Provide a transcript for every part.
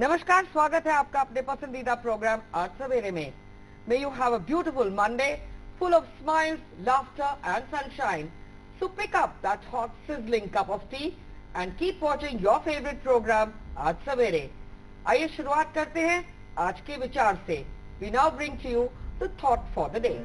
नमस्कार, स्वागत है आपका अपने पसंदीदा प्रोग्राम आज सवेरे में। May you have a beautiful Monday full of smiles, laughter and sunshine. So pick up that hot sizzling cup of tea and keep watching your favorite program आज सवेरे। आइए शुरुआत करते हैं आज के विचार से। We now bring to you the thought for the day.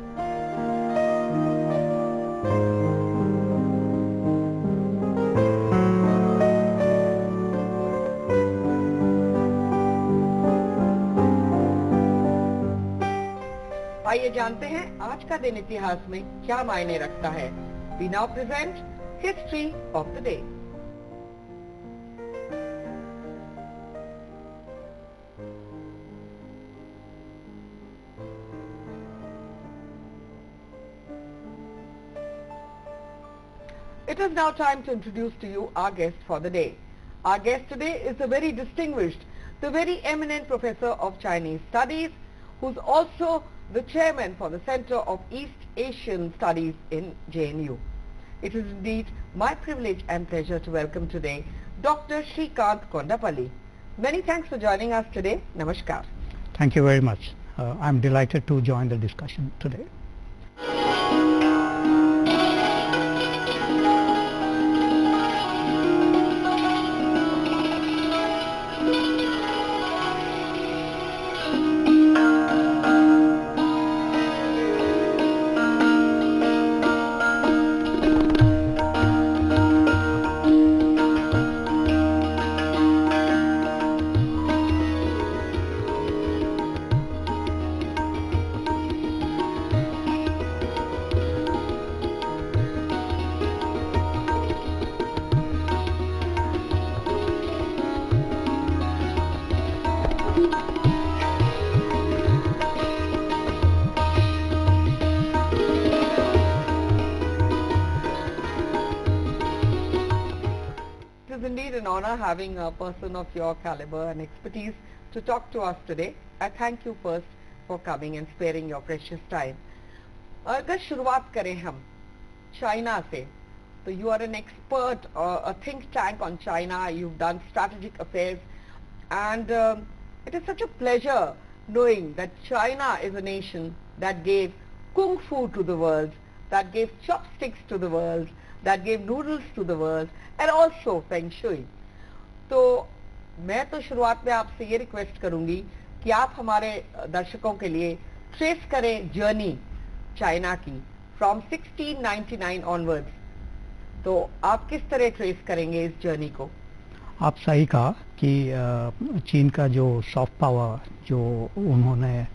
आइए जानते हैं आज का दिन इतिहास में क्या मायने रखता है। We now present history of the day. It is now time to introduce to you our guest for the day. Our guest today is a very distinguished, the very eminent professor of Chinese Studies, who's also the chairman for the Center of East Asian Studies in JNU. It is indeed my privilege and pleasure to welcome today Dr. Srikanth Kondapalli. Many thanks for joining us today. Namaskar. Thank you very much. I'm delighted to join the discussion today. It is indeed an honor having a person of your caliber and expertise to talk to us today. I thank you first for coming and sparing your precious time. अगर शुरुआत करें हम China से, तो you are an expert, a think tank on China. You've done strategic affairs, and it is such a pleasure knowing that China is a nation that gave kung fu to the world, that gave chopsticks to the world, that gave noodles to the world, and also feng shui. तो मैं तो शुरुआत में आपसे ये request करूंगी कि आप हमारे दर्शकों के लिए ट्रेस करें जर्नी चाइना की फ्रॉम 1699 ऑनवर्ड्स। तो आप किस तरह ट्रेस करेंगे इस जर्नी को? आप सही कहा कि चीन का जो सॉफ्ट पावर जो उन्होंने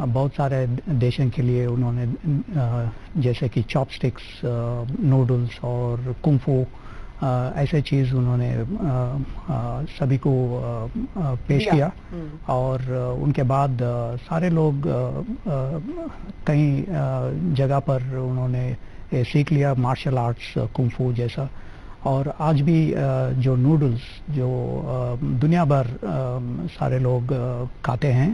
बहुत सारे देशों के लिए उन्होंने जैसे कि चॉपस्टिक्स, नूडल्स और कुंफू ऐसे चीज़ उन्होंने सभी को पेश किया। और उनके बाद सारे लोग कई जगह पर उन्होंने सीख लिया मार्शल आर्ट्स, कुंफू जैसा। और आज भी जो नूडल्स जो दुनिया भर सारे लोग खाते हैं,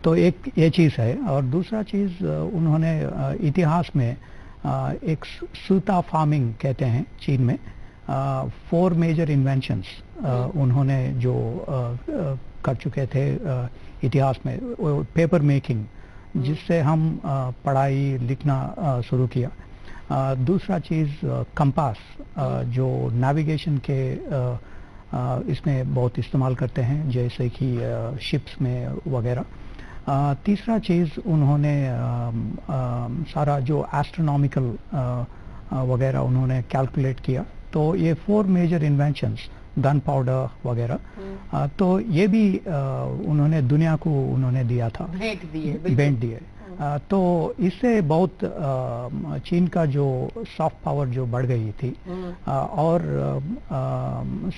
तो एक ये चीज़ है। और दूसरा चीज़ उन्होंने इतिहास में एक सूता फार्मिंग कहते हैं चीन में, 4 मेजर इन्वेंशंस उन्होंने जो कर चुके थे इतिहास में। पेपर मेकिंग, जिससे हम पढ़ाई लिखना शुरू किया। दूसरा चीज़ कंपास, जो नेविगेशन के इसमें बहुत इस्तेमाल करते हैं जैसे कि शिप्स में वगैरह। तीसरा चीज़ उन्होंने सारा जो एस्ट्रोनॉमिकल वगैरह उन्होंने कैलकुलेट किया। तो ये 4 मेजर इन्वेंशंस, गन पाउडर वगैरह, तो ये भी उन्होंने दुनिया को उन्होंने दिया था, भेंट दिए। तो इससे बहुत चीन का जो सॉफ्ट पावर जो बढ़ गई थी, और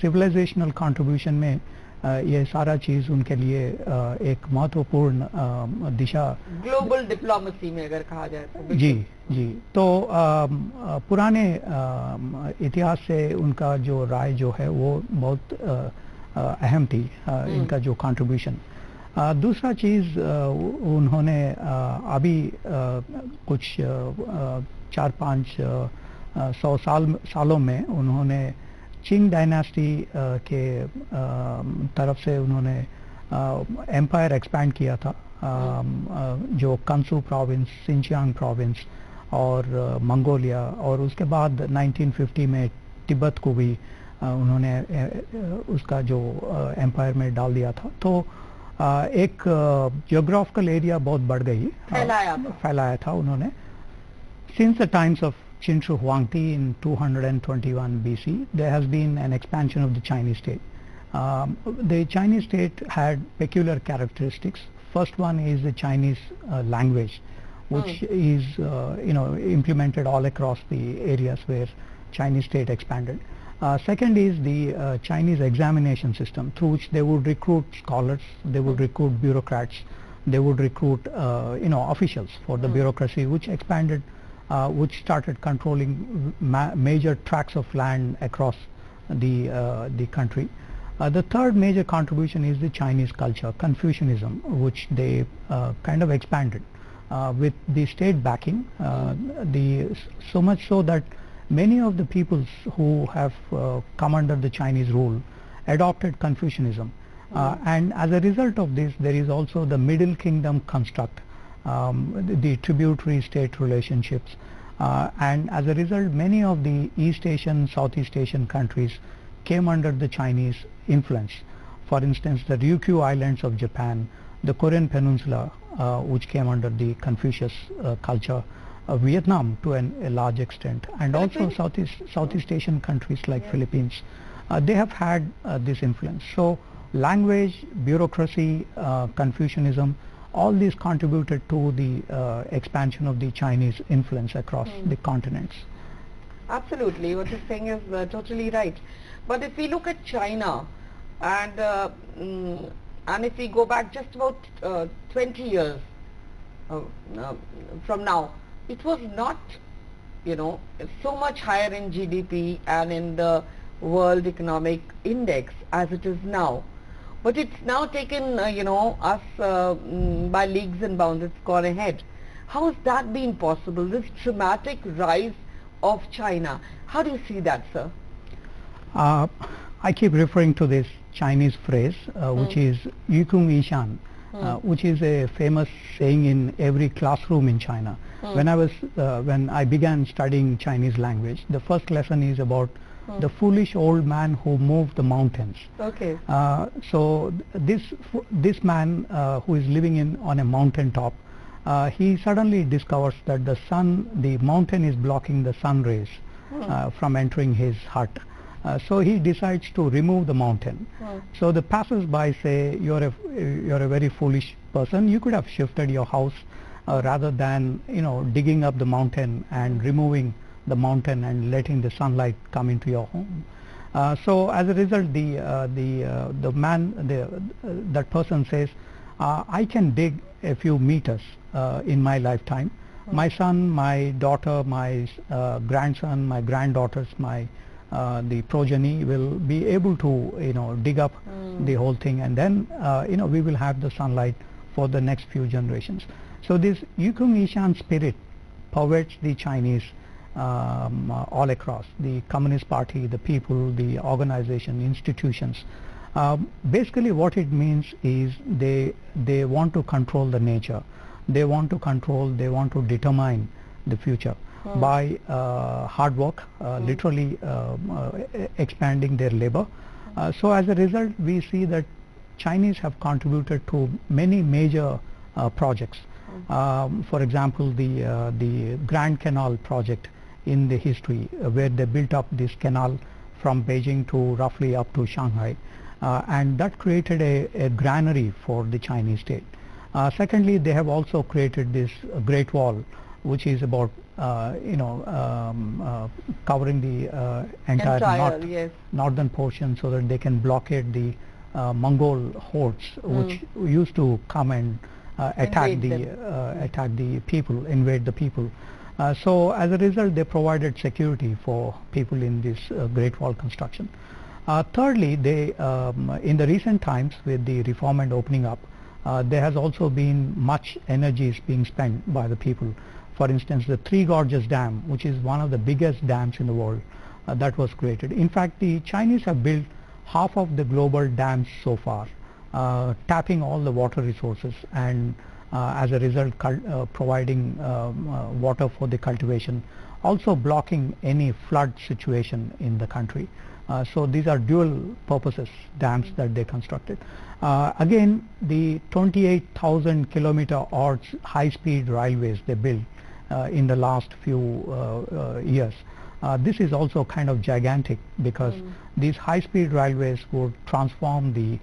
सिविलाइजेशनल कंट्रीब्यूशन में ये सारा चीज उनके लिए एक महत्वपूर्ण दिशा, ग्लोबल डिप्लोमेसी में अगर कहा जाए तो। जी जी। तो पुराने इतिहास से उनका जो राय जो है वो बहुत अहम थी, इनका जो कंट्रीब्यूशन। दूसरा चीज़ उन्होंने अभी कुछ 4-5 100 सालों में उन्होंने चिंग डायनास्टी के तरफ से उन्होंने एम्पायर एक्सपैंड किया था, जो कंसू प्रोविंस, सिंचियांग प्रोविंस और मंगोलिया, और उसके बाद 1950 में तिब्बत को भी उन्होंने उसका जो एम्पायर में डाल दिया था। तो एक जियोग्राफिकल एरिया बहुत बढ़ गई, फैलाया था उन्होंने। Since the times of Chinchu Huangdi in 221 BC, there has been an expansion of the Chinese state. The Chinese state had peculiar characteristics. First one is the Chinese language, which is implemented all across the areas where Chinese state expanded. Second is the Chinese examination system, through which they would recruit scholars, they would recruit bureaucrats, they would recruit officials for the bureaucracy, which expanded, which started controlling major tracts of land across the country. The third major contribution is the Chinese culture, Confucianism, which they kind of expanded with the state backing, so much so that many of the peoples who have come under the Chinese rule adopted Confucianism. And as a result of this, there is also the Middle Kingdom construct, the tributary state relationships, and as a result many of the East Asian, Southeast Asian countries came under the Chinese influence. For instance, the Ryukyu Islands of Japan, the Korean Peninsula, which came under the Confucius culture, Vietnam to a large extent, and also Southeast Asian countries like Philippines, they have had this influence. So language, bureaucracy, Confucianism, all these contributed to the expansion of the Chinese influence across the continents. Absolutely, what you're saying is totally right. But if we look at China, and if we go back just about 20 years from now, it was not, so much higher in GDP and in the World Economic Index as it is now. But it's now taken, us by leagues and bounds. It's gone ahead. How has that been possible, this dramatic rise of China? How do you see that, sir? I keep referring to this Chinese phrase, which is Yukung Ishan, which is a famous saying in every classroom in China. When I began studying Chinese language, the first lesson is about the foolish old man who moved the mountains. Okay. So this man who is living on a mountain top, he suddenly discovers that the mountain is blocking the sun rays from entering his hut. So he decides to remove the mountain. So the passers-by say, you're a very foolish person. You could have shifted your house rather than digging up the mountain and removing the mountain and letting the sunlight come into your home. So as a result, that person says, I can dig a few meters in my lifetime. My son, my daughter, my grandson, my granddaughters, the progeny will be able to dig up the whole thing, and then we will have the sunlight for the next few generations. So this Yukung Ishan spirit pervades the Chinese all across, the Communist Party, the people, the organization, institutions. Basically what it means is they want to control the nature. They want to determine the future by hard work, literally expanding their labor. So as a result, we see that Chinese have contributed to many major projects. For example, the Grand Canal project in the history, where they built up this canal from Beijing to roughly up to Shanghai, and that created a granary for the Chinese state. Secondly, they have also created this Great Wall, which is about covering the entire northern portion, so that they can blockade the Mongol hordes, which used to come and attack the people, invade the people. So as a result, they provided security for people in this Great Wall construction. Thirdly, they in the recent times, with the reform and opening up, there has also been much energy being spent by the people. For instance, the Three Gorges Dam, which is one of the biggest dams in the world, that was created. In fact, the Chinese have built half of the global dams so far, tapping all the water resources, and as a result providing water for the cultivation, also blocking any flood situation in the country. So these are dual purposes dams that they constructed. Again, the 28,000 kilometer odd high speed railways they built in the last few years. This is also kind of gigantic, because these high speed railways would transform the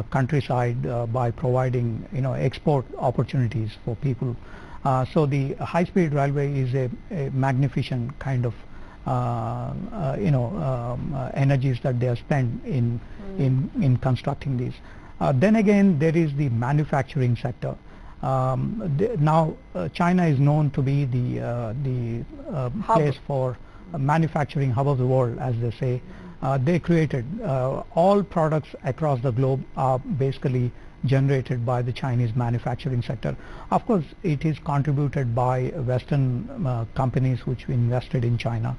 countryside by providing export opportunities for people. So the high speed railway is a magnificent kind of energies that they have spent in constructing these. Then again, there is the manufacturing sector. Now China is known to be the place for manufacturing hub of the world, as they say. They created all products across the globe are basically generated by the Chinese manufacturing sector. Of course, it is contributed by Western companies which invested in China.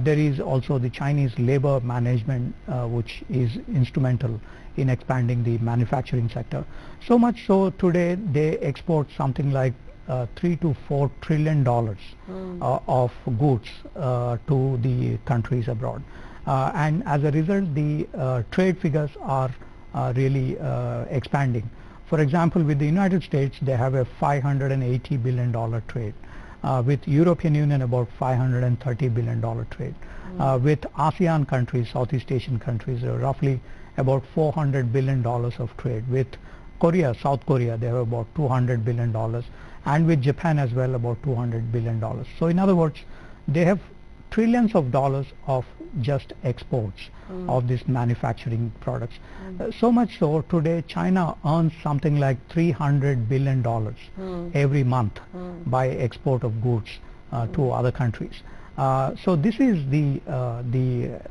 There is also the Chinese labor management which is instrumental in expanding the manufacturing sector. So much so today they export something like $3 to $4 trillion of goods to the countries abroad. And as a result, the trade figures are really expanding. For example, with the United States, they have a $580 billion trade. With European Union, about $530 billion trade. With ASEAN countries, Southeast Asian countries, roughly about $400 billion of trade. With Korea, South Korea, they have about $200 billion, and with Japan as well, about $200 billion. So in other words, they have trillions of dollars of just exports of these manufacturing products. So much so today China earns something like $300 billion every month by export of goods to other countries. So this is the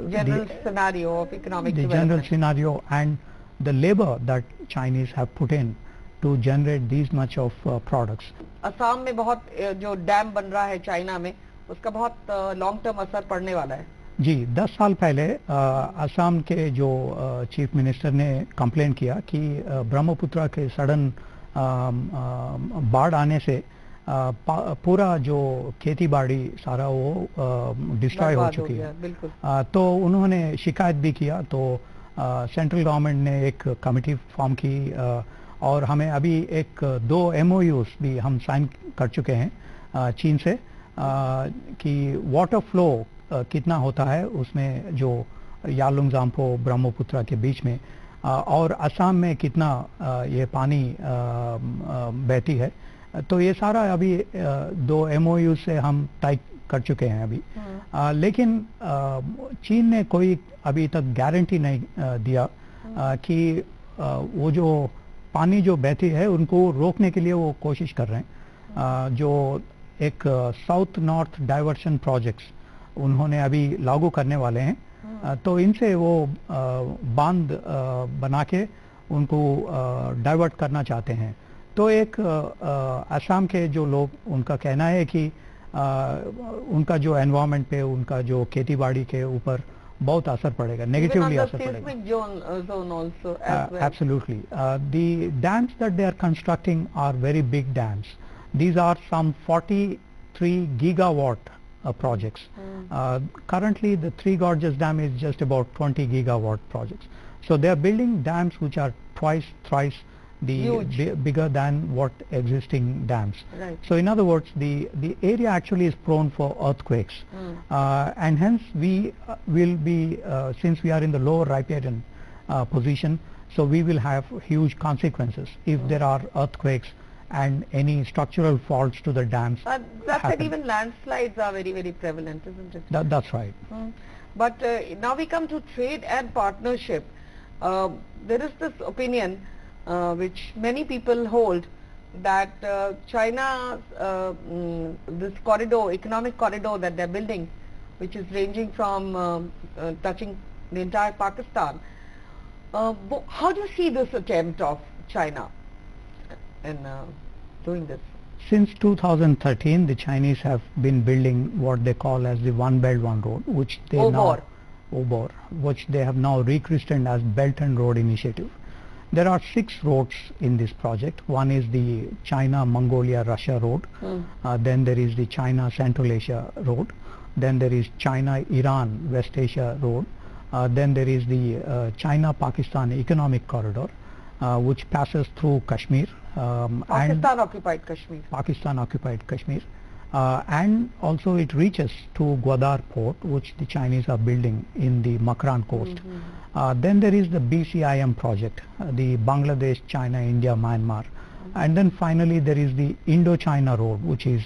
general scenario of economic development. General scenario, and the labor that Chinese have put in to generate these much of products. Assam में बहुत जो dam बन रहा है China में, उसका बहुत long term असर पड़ने वाला है। जी, 10 साल पहले असम के जो चीफ मिनिस्टर ने कंप्लेन किया कि ब्रह्मपुत्र के सडन बाढ़ आने से पूरा जो खेती बाड़ी सारा वो डिस्ट्रॉय हो चुकी है। तो उन्होंने शिकायत भी किया, तो सेंट्रल गवर्नमेंट ने एक कमेटी फॉर्म की, और हमें अभी एक 2 MOUs भी हम साइन कर चुके हैं चीन से, कि वाटर फ्लो कितना होता है उसमें जो यालुंगजाम्पो ब्रह्मपुत्र के बीच में, और असम में कितना ये पानी बहती है। तो ये सारा अभी 2 MOU से हम तय कर चुके हैं अभी। लेकिन चीन ने कोई अभी तक गारंटी नहीं दिया कि वो जो पानी जो बहती है उनको रोकने के लिए वो कोशिश कर रहे हैं। जो एक साउथ नॉर्थ डाइवर्शन प्रोजेक्ट्स उन्होंने अभी लागू करने वाले हैं, तो इनसे वो बांध बना के उनको डाइवर्ट करना चाहते हैं। तो एक असम के जो लोग, उनका कहना है कि उनका जो एनवायरनमेंट पे, उनका जो खेती बाड़ी के ऊपर बहुत असर पड़ेगा, नेगेटिवली असर पड़ेगा। Absolutely. The dams that they are constructing are very big dams. These are some 43 gigawatt projects. Currently the Three Gorges Dam is just about 20 gigawatt projects. So they are building dams which are twice, thrice bigger than what existing dams. Right. So in other words, the area actually is prone for earthquakes, and hence we will be, since we are in the lower riparian position, so we will have huge consequences if there are earthquakes and any structural faults to the dams. That's it, even landslides are very, very prevalent, isn't it? That's right. But now we come to trade and partnership. There is this opinion which many people hold, that China, this corridor, economic corridor that they're building, which is ranging from touching the entire Pakistan, how do you see this attempt of China in doing this? Since 2013, the Chinese have been building what they call as the One Belt One Road, which they now OBOR, which they have now rechristened as Belt and Road Initiative. There are 6 roads in this project. One is the China-Mongolia-Russia road. Then there is the China-Central Asia road. Then there is China-Iran-West Asia road. Then there is the China-Pakistan Economic Corridor, which passes through Kashmir. Pakistan-occupied Kashmir. Pakistan-occupied Kashmir. And also it reaches to Gwadar port, which the Chinese are building in the Makran coast. Then there is the BCIM project, the Bangladesh, China, India, Myanmar. And then finally there is the Indo-China road, which is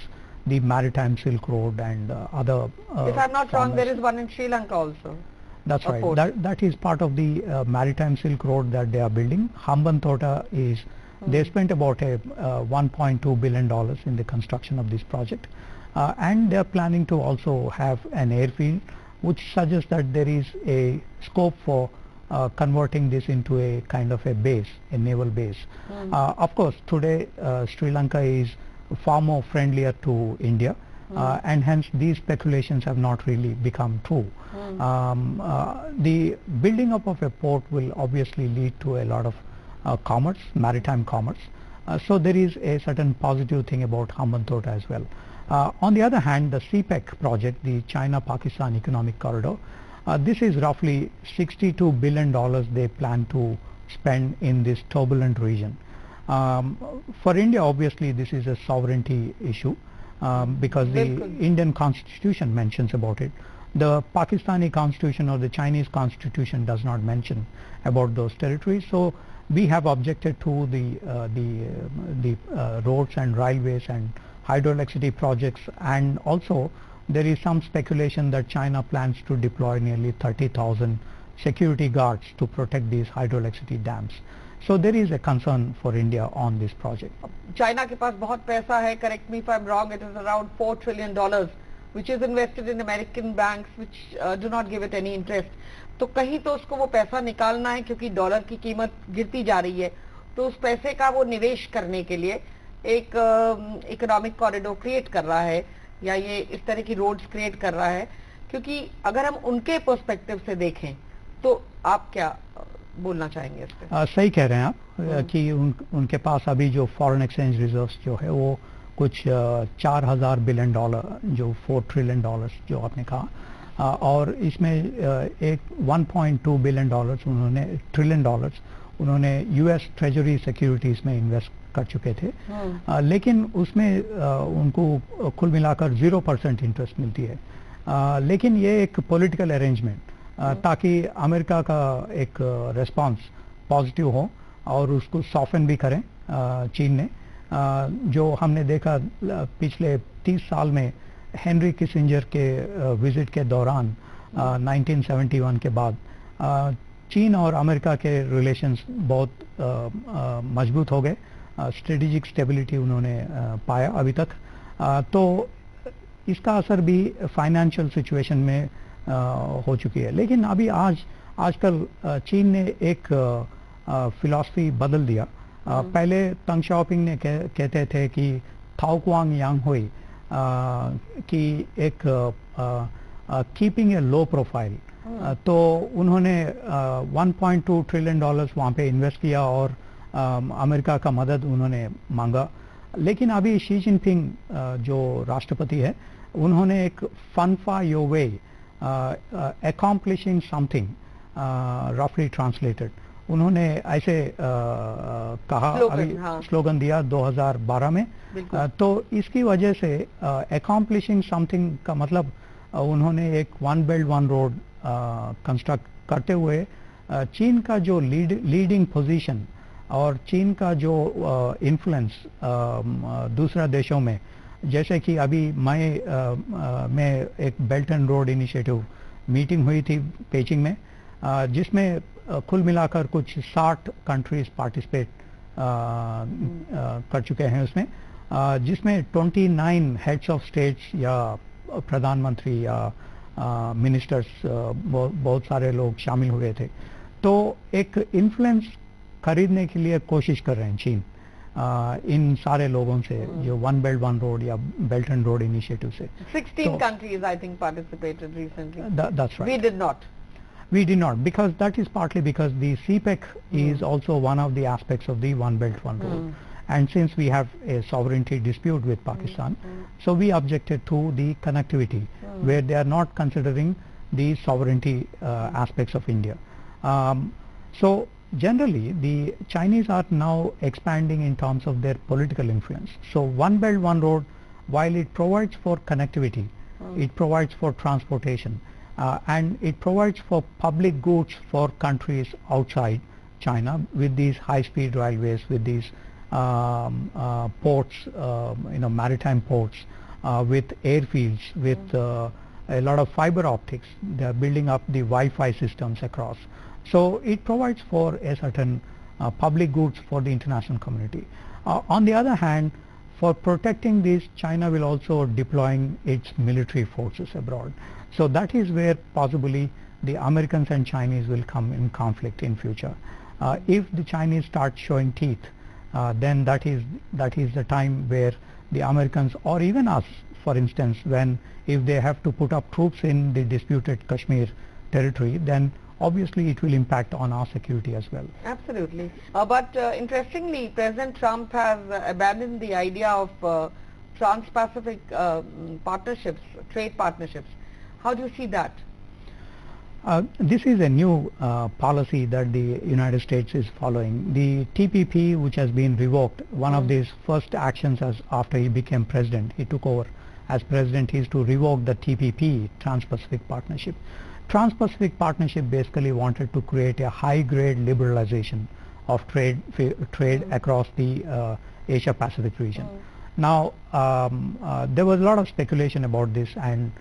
the Maritime Silk Road and other. If I'm not wrong, there is one in Sri Lanka also. That's right. That is part of the Maritime Silk Road that they are building. Hambantota is, they spent about $1.2 billion in the construction of this project. And they are planning to also have an airfield, which suggests that there is a scope for converting this into a kind of a base, a naval base. Of course, today Sri Lanka is far more friendlier to India, and hence these speculations have not really become true. The building up of a port will obviously lead to a lot of commerce, maritime commerce. So there is a certain positive thing about Hambantota as well. On the other hand, the CPEC project, the China-Pakistan Economic Corridor, this is roughly $62 billion they plan to spend in this turbulent region. For India, obviously, this is a sovereignty issue because the Indian constitution mentions about it. The Pakistani constitution or the Chinese constitution does not mention about those territories. So we have objected to the roads and railways and hydroelectricity projects, and also there is some speculation that China plans to deploy nearly 30,000 security guards to protect these hydroelectricity dams. So there is a concern for India on this project. China के पास बहुत पैसा है, correct me if I'm wrong, it is around $4 trillion, which is invested in American banks, which do not give it any interest. तो कहीं तो उसको वो पैसा निकालना है, क्योंकि डॉलर की कीमत गिरती जा रही है, तो उस पैसे का वो निवेश करने के लिए एक इकोनॉमिक कॉरिडोर क्रिएट कर रहा है, या ये इस तरह की रोड्स क्रिएट कर रहा है, क्योंकि अगर हम उनके पर्सपेक्टिव से देखें तो आप क्या बोलना चाहेंगे इस पे? सही कह रहे हैं आप कि उनके पास अभी जो फॉरेन एक्सचेंज रिजर्व्स जो है वो कुछ 4000 बिलियन डॉलर, जो 4 ट्रिलियन डॉलर्स जो आपने कहा, और इसमें एक 1.2 बिलियन डॉलर्स उन्होंने, ट्रिलियन डॉलर्स उन्होंने यूएस ट्रेजरी सिक्योरिटीज में इन्वेस्ट कर चुके थे, लेकिन उसमें उनको कुल मिलाकर 0% इंटरेस्ट मिलती है। लेकिन ये एक पॉलिटिकल अरेंजमेंट ताकि अमेरिका का एक रिस्पांस पॉजिटिव हो और उसको सॉफन भी करें चीन ने। जो हमने देखा पिछले 30 साल में हेनरी किसिंजर के विजिट के दौरान 1971 के बाद चीन और अमेरिका के रिलेशंस बहुत मजबूत हो गए, स्ट्रेटेजिक स्टेबिलिटी उन्होंने पाया अभी तक। तो इसका असर भी फाइनेंशियल सिचुएशन में हो चुकी है। लेकिन अभी आजकल चीन ने एक फिलॉसफी बदल दिया। पहले तंग शाओपिंग ने कहते थे कि थाओ क्वांग यांग हुई कि एक कीपिंग ए लो प्रोफाइल, तो उन्होंने 1.2 ट्रिलियन डॉलर्स वहाँ पे इन्वेस्ट किया और अमेरिका का मदद उन्होंने मांगा। लेकिन अभी शी जिनपिंग जो राष्ट्रपति है, उन्होंने एक fun for your way, accomplishing something, roughly translated, उन्होंने ऐसे कहा, अभी स्लोगन दिया 2012 में। तो इसकी वजह से accomplishing something का मतलब उन्होंने एक one belt one road construct करते हुए चीन का जो लीडिंग पोजीशन और चीन का जो इन्फ्लुएंस दूसरा देशों में, जैसे कि अभी मई में एक belt and road initiative meeting हुई थी पेचिंग में, जिसमें कुल मिलाकर कुछ 60 कंट्रीज पार्टिसिपेट कर चुके हैं उसमें, जिसमें 29 हेड्स ऑफ स्टेट्स या प्रधानमंत्री या मिनिस्टर्स, बहुत सारे लोग शामिल हुए थे। तो एक इन्फ्लुएंस खरीदने के लिए कोशिश कर रहे हैं चीन। इन सारे लोगों से जो वन बेल्ट वन रोड या बेल्ट एंड रोड इनिशिएटिव से 16 countries, I think, participated recently. That's right. We did not. We did not, because that is partly because the CPEC is also one of the aspects of the One Belt One Road. And since we have a sovereignty dispute with Pakistan, so we objected to the connectivity, where they are not considering the sovereignty aspects of India. So generally, the Chinese are now expanding in terms of their political influence. So One Belt One Road, while it provides for connectivity, it provides for transportation, and it provides for public goods for countries outside China with these high-speed railways, with these ports, maritime ports, with airfields, with a lot of fiber optics. They are building up the Wi-Fi systems across. So it provides for a certain public goods for the international community. On the other hand, for protecting this, China will also deploying its military forces abroad. So that is where possibly the Americans and Chinese will come in conflict in future. If the Chinese start showing teeth, then that is the time where the Americans, or even us, for instance, if they have to put up troops in the disputed Kashmir territory, then obviously it will impact on our security as well. Absolutely. But interestingly, President Trump has abandoned the idea of trans-Pacific partnerships, trade partnerships. How do you see that? This is a new policy that the United States is following. The TPP, which has been revoked, one of his first actions after he became president, he took over as president, is to revoke the TPP, Trans-Pacific Partnership. Trans-Pacific Partnership basically wanted to create a high-grade liberalization of trade across the Asia-Pacific region. Now, there was a lot of speculation about this, and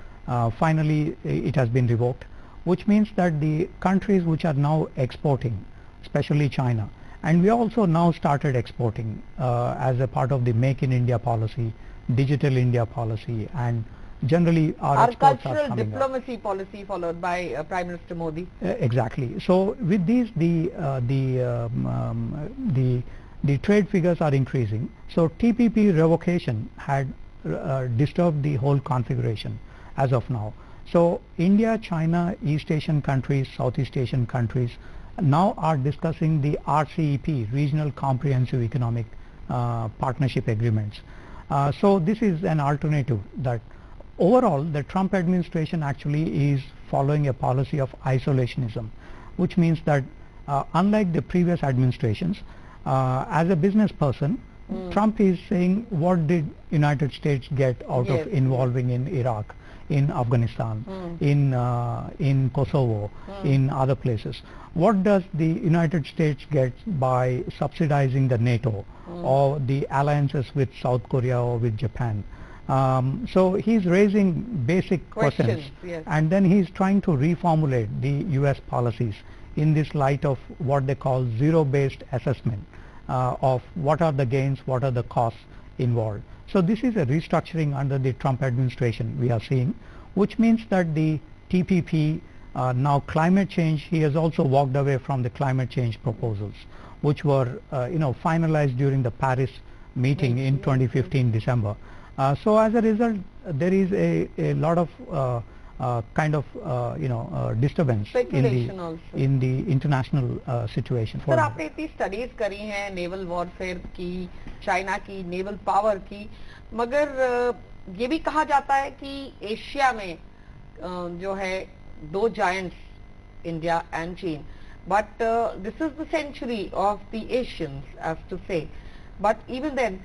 finally it has been revoked, which means that the countries which are now exporting, especially China, and we also now started exporting as a part of the Make in India policy, Digital India policy, and generally our exports are cultural coming diplomacy policy followed by Prime Minister Modi. Exactly. So with these, the trade figures are increasing. So TPP revocation had disturbed the whole configuration as of now. So India, China, East Asian countries, Southeast Asian countries now are discussing the RCEP, Regional Comprehensive Economic Partnership Agreements. So this is an alternative that overall the Trump administration actually is following a policy of isolationism, which means that unlike the previous administrations, as a business person, Trump is saying, what did United States get out of involving in Iraq, in Afghanistan, in Kosovo, in other places? What does the United States get by subsidizing the NATO or the alliances with South Korea or with Japan? So he's raising basic questions, and then he's trying to reformulate the US policies in this light of what they call zero-based assessment of what are the gains, what are the costs involved. So this is a restructuring under the Trump administration we are seeing, which means that the TPP, now climate change, he has also walked away from the climate change proposals, which were finalized during the Paris meeting in 2015 December. So as a result, there is a lot of disturbance in the international situation. Sir आपने इतनी studies करी हैं naval warfare की, China की naval power की, मगर ये भी कहा जाता है कि एशिया में जो है दो जायंट्स इंडिया एंड चीन, but this is the century of the Asians as to say, but even then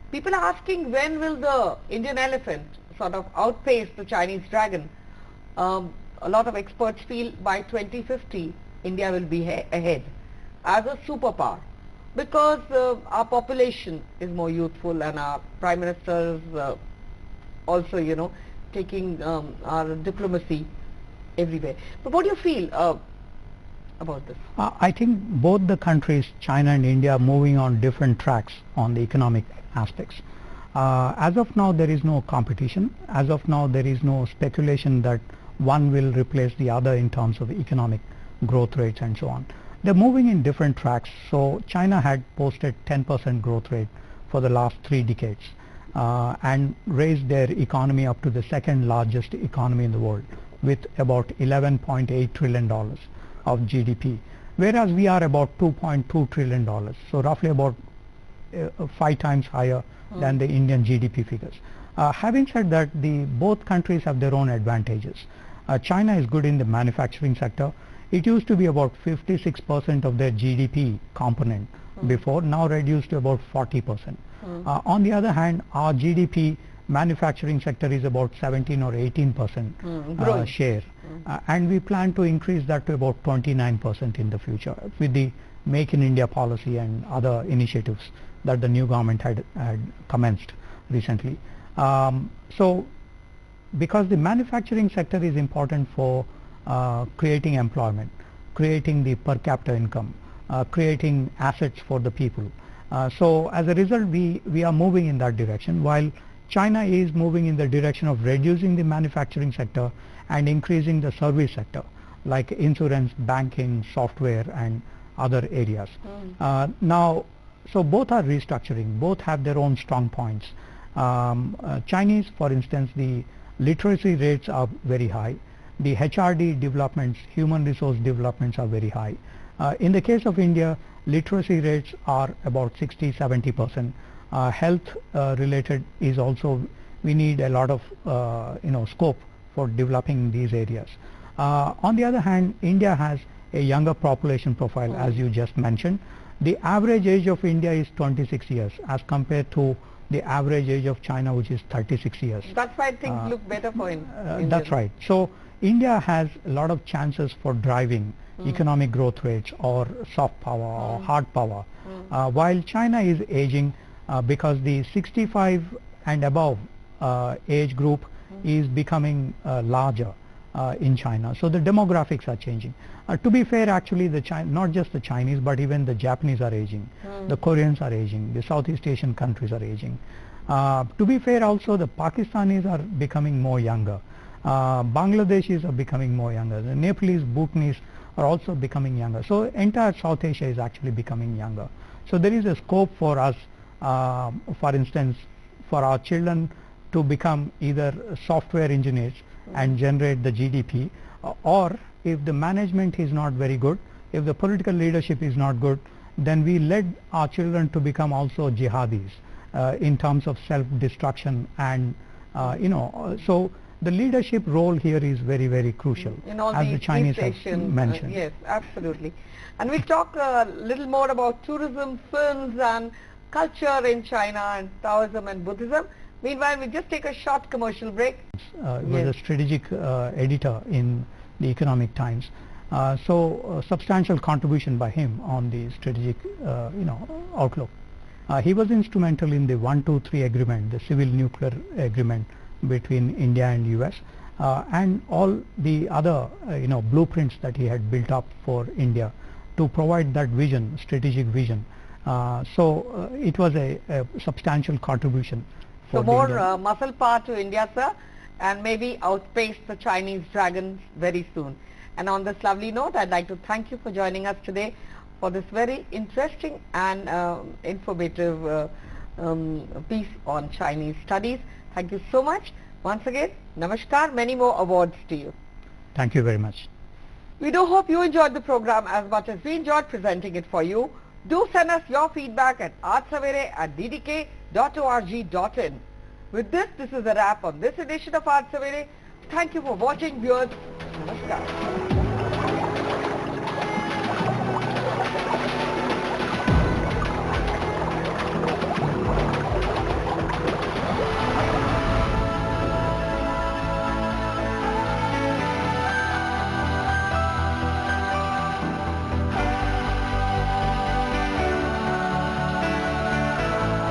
people are asking when will the Indian elephant sort of outpace the Chinese dragon. A lot of experts feel by 2050 India will be ahead as a superpower because our population is more youthful and our Prime Minister is also taking our diplomacy everywhere. But what do you feel about this? I think both the countries, China and India, are moving on different tracks on the economic aspects. As of now, there is no competition. As of now, there is no speculation that one will replace the other in terms of economic growth rates and so on. they're moving in different tracks. So China had posted 10% growth rate for the last 3 decades and raised their economy up to the second largest economy in the world with about $11.8 trillion of GDP, whereas we are about $2.2 trillion, so roughly about 5 times higher than the Indian GDP figures. Having said that, both countries have their own advantages. China is good in the manufacturing sector. It used to be about 56% of their GDP component before, now reduced to about 40%. On the other hand, our GDP manufacturing sector is about 17 or 18% share, and we plan to increase that to about 29% in the future with the Make in India policy and other initiatives that the new government had commenced recently. So because the manufacturing sector is important for creating employment, creating the per capita income, creating assets for the people. So as a result, we are moving in that direction, while China is moving in the direction of reducing the manufacturing sector and increasing the service sector like insurance, banking, software and other areas. Now, so both are restructuring, both have their own strong points. Chinese, for instance, the literacy rates are very high. The HRD developments, human resource developments are very high. In the case of India, literacy rates are about 60-70%. Health related is also, we need a lot of scope for developing these areas. On the other hand, India has a younger population profile, as you just mentioned. The average age of India is 26 years as compared to the average age of China, which is 36 years. That's why things look better for India. That's right. So India has a lot of chances for driving economic growth rates or soft power or hard power, while China is aging because the 65 and above age group is becoming larger in China. So the demographics are changing. To be fair, actually, not just the Chinese, but even the Japanese are aging. The Koreans are aging. The Southeast Asian countries are aging. To be fair, also the Pakistanis are becoming more younger. Bangladeshis are becoming more younger. The Nepalese, Bhutanese are also becoming younger. So entire South Asia is actually becoming younger. So there is a scope for us, for instance, for our children to become either software engineers and generate the GDP, or if the management is not very good, if the political leadership is not good, then we led our children to become also jihadis in terms of self-destruction and so the leadership role here is very, very crucial, as the Chinese have mentioned. Yes, absolutely. And we'll talk a little more about tourism, films and culture in China and Taoism and Buddhism. Meanwhile, we'll just take a short commercial break. Was a strategic editor in the Economic Times. So substantial contribution by him on the strategic outlook. He was instrumental in the 123 agreement, the civil nuclear agreement between India and US, and all the other blueprints that he had built up for India to provide that vision, strategic vision. So it was a substantial contribution. So more muscle power to India, sir, and maybe outpace the Chinese dragons very soon. And on this lovely note, I'd like to thank you for joining us today for this very interesting and informative piece on Chinese studies. Thank you so much. Once again, namaskar, many more awards to you. Thank you very much. We do hope you enjoyed the program as much as we enjoyed presenting it for you. Do send us your feedback at aajsavere@ddk.org.in. With this is a wrap on this edition of Aaj Savere. Thank you for watching, viewers. Namaskar.